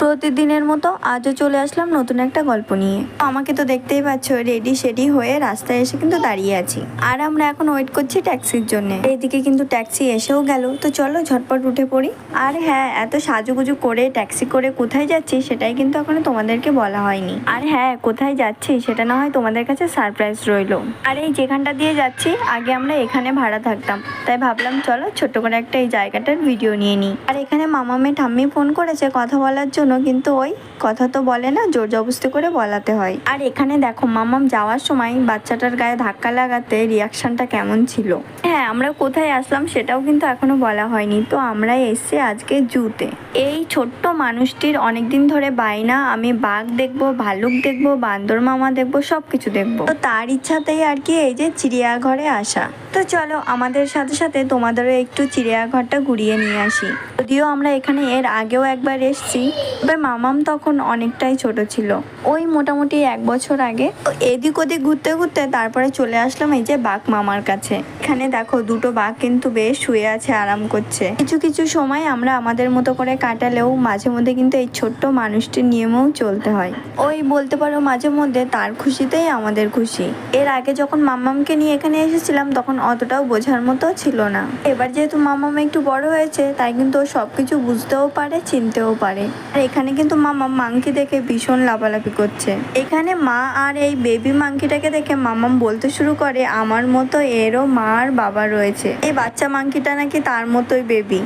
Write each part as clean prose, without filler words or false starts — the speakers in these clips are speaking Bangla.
প্রতিদিনের মতো আজও চলে আসলাম নতুন একটা গল্প নিয়ে। আমাকে তো দেখতেই পাচ্ছ রেডি সেডি হয়ে রাস্তায় এসে কিন্তু দাঁড়িয়ে আছি, আর আমরা এখন ওয়েট করছি ট্যাক্সির জন্য। এইদিকে কিন্তু ট্যাক্সি এসেও গেল, তো চলো ঝটপট উঠে পড়ি। আর হ্যাঁ, এত সাজুগুজু করে ট্যাক্সি করে কোথায় যাচ্ছি সেটাই কিন্তু এখনো তোমাদেরকে বলা হয়নি। আর হ্যাঁ, কোথায় যাচ্ছি সেটা না হয় তোমাদের কাছে সারপ্রাইজ রইলো। আর এই যেখানটা দিয়ে যাচ্ছি আগে আমরা এখানে ভাড়া থাকতাম, তাই ভাবলাম চলো ছোট্ট করে একটা এই জায়গাটার ভিডিও নিয়ে নিই। আর এখানে মামামে ঠাম্মি ফোন করেছে কথা বলার জন্য, কিন্তু ওই কথা তো বলে না, জোর জবরদস্তি করে বলাতে হয়। আর এখানে দেখো মামাম যাওয়ার সময় বাচ্চাটার গায়ে ধাক্কা লাগাতে রিয়াকশনটা কেমন ছিল। হ্যাঁ, আমরা কোথায় আসলাম সেটাও কিন্তু এখনো বলা হয়নি। তো আমরা এসছি আজকে জুতে। এই ছোট্ট মানুষটির অনেকদিন ধরে বায়না আমি বাঘ দেখবো, ভালুক দেখবো, বান্দর মামা দেখবো, সবকিছু দেখবো। তো তার ইচ্ছাতেই আর কি এই যে চিড়িয়াঘরে আসা। তো চলো আমাদের সাথে সাথে তোমাদেরও একটু চিড়িয়াঘরটা ঘুরিয়ে নিয়ে আসি। যদিও আমরা এখানে এর আগেও একবার এসেছি, তবে মামাম তখন অনেকটাই ছোট ছিল, ওই মোটামুটি 1 বছর আগে। তো এদিক ওদিক ঘুরতে ঘুরতে তারপরে চলে আসলাম এই যে বাঘ মামার কাছে। এখানে দেখো দুটো বাঘ কিন্তু বেশ শুয়ে আছে, আরাম করছে। কিছু কিছু সময় আমরা আমাদের মতো করে কাটালেও মাঝে মধ্যে কিন্তু এই ছোট্ট মানুষটির নিয়মেও চলতে হয়। ওই বলতে পারো মাঝে মধ্যে তার খুশিতেই আমাদের খুশি। এর আগে যখন মামামকে নিয়ে এখানে এসেছিলাম তখন অতটাও বোঝার মতো ছিল না। এবার যেহেতু মামাম একটু বড় হয়েছে তাই কিন্তু ও সবকিছু বুঝতেও পারে, চিনতেও পারে। আর এখানে কিন্তু মামাম মাংকি দেখে ভীষণ লাফালাফি করছে। এখানে মা আর এই বেবি মাংকিটাকে দেখে মামাম বলতে শুরু করে আমার মতো এরও মা আর বাবা রয়েছে। এই বাচ্চা মাংকিটা নাকি তার মতোই বেবি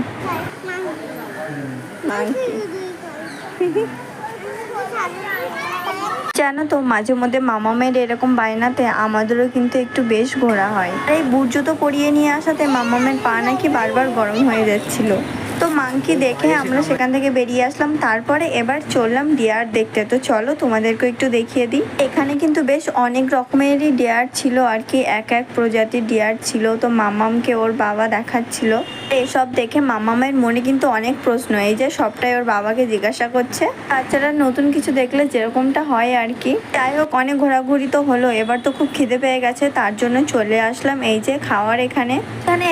মাংকি। জানো তো মাঝে মধ্যে মামামের এরকম বায়নাতে আমাদেরও কিন্তু একটু বেশ ঘোরা হয়। এই বুট জুতো পরিয়ে নিয়ে আসাতে মামামের পা নাকি বারবার গরম হয়ে যাচ্ছিল। তো মাংকি দেখে আমরা সেখান থেকে বেরিয়ে আসলাম। তারপরে এবার চললাম ডিয়ার দেখতে। তো চলো তোমাদেরকে একটু দেখিয়ে দিই। এখানে কিন্তু বেশ অনেক রকমেরই ডিয়ার ছিল আর কি, এক এক প্রজাতির ডিয়ার ছিল। তো মামামকে ওর বাবা দেখাচ্ছিল। এসব দেখে মামামের মনে কিন্তু অনেক প্রশ্ন, এই যে সবটাই ওর বাবাকে জিজ্ঞাসা করছে। বাচ্চারা নতুন কিছু দেখলে যেরকমটা হয় আর কি। যাই হোক, অনেক ঘোরাঘুরি তো হলো, এবার তো খুব খিদে পেয়ে গেছে, তার জন্য চলে আসলাম এই যে খাওয়ার এখানে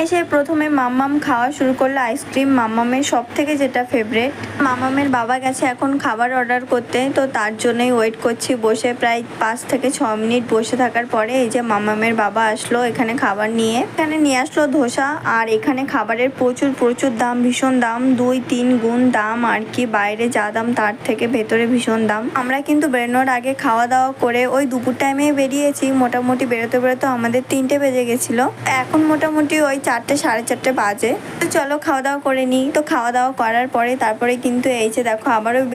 এসে প্রথমে মাম্মাম খাওয়া শুরু করলো আইসক্রিম, মামামের সব থেকে যেটা ফেভারিট। মামামের বাবা গেছে এখন খাবার অর্ডার করতে, তো তার জন্যই ওয়েট করছি বসে। প্রায় 5 থেকে 6 মিনিট বসে থাকার পরে এই যে মামামের বাবা আসলো এখানে খাবার নিয়ে। এখানে নিয়ে আসলো ধোসা। আর এখানে খাবারের প্রচুর প্রচুর দাম, ভীষণ দাম, 2-3 গুণ দাম আর কি। বাইরে যা দাম তার থেকে ভেতরে ভীষণ দাম। আমরা কিন্তু বেরোনোর আগে খাওয়া দাওয়া করে ওই দুপুর টাইমে বেরিয়েছি। মোটামুটি বেরোতে বেরোতে আমাদের 3টে বেজে গেছিল। এখন মোটামুটি ওই 4টে 4:30 বাজে। তো চলো খাওয়া দাওয়া করে নিই। তো খাওয়া দাওয়া করার পরে তারপরে কিন্তু এই যে দেখো আবারও